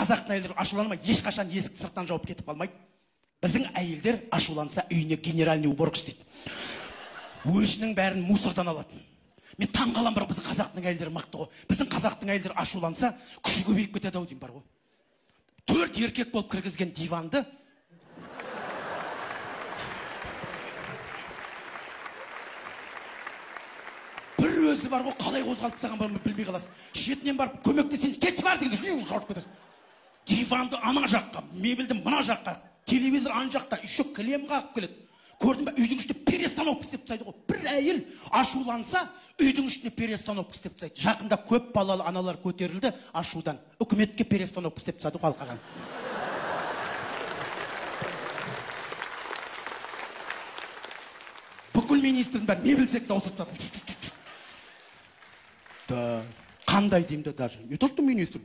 қазақтың әйелдері ашуланмай ешқашан есікті сырттан жауып кетіп қалмайды. Біздің әйелдер ашуланса үйіне генеральный уборка істейді. Өзінің бәрін мусордан алады. Мен таң қалам бар, біздің қазақтың әйелдері мықты ғой. Біздің қазақтың әйелдері ашуланса күші көбейіп кетеді ау деймін бар ғой. 4 еркек болып кіргізген диванды бір өзі бар ғой, қалай қозғалып тастаған бар білмей қаласың. Шетінен барып көмектесең, кетші бар дегенде жауып кетесің. Диванды ана жаққа, мебельді мына жаққа, телевизор ана жақта, еще кілем қағып келеді. Көрдің бе, үйдің ішінде перестановка істеп тастайды ғой. Бір әйел ашуланса, үйдің ішінде перестановка істеп тастайды. Жақында көп балалы аналар көтерілді ашудан. Үкіметке перестановка істеп тастады қалқаған. Бүкіл министрдің бәрі не білсек дауысып тастады. Да, қандай деймді даже. Не то, что министр.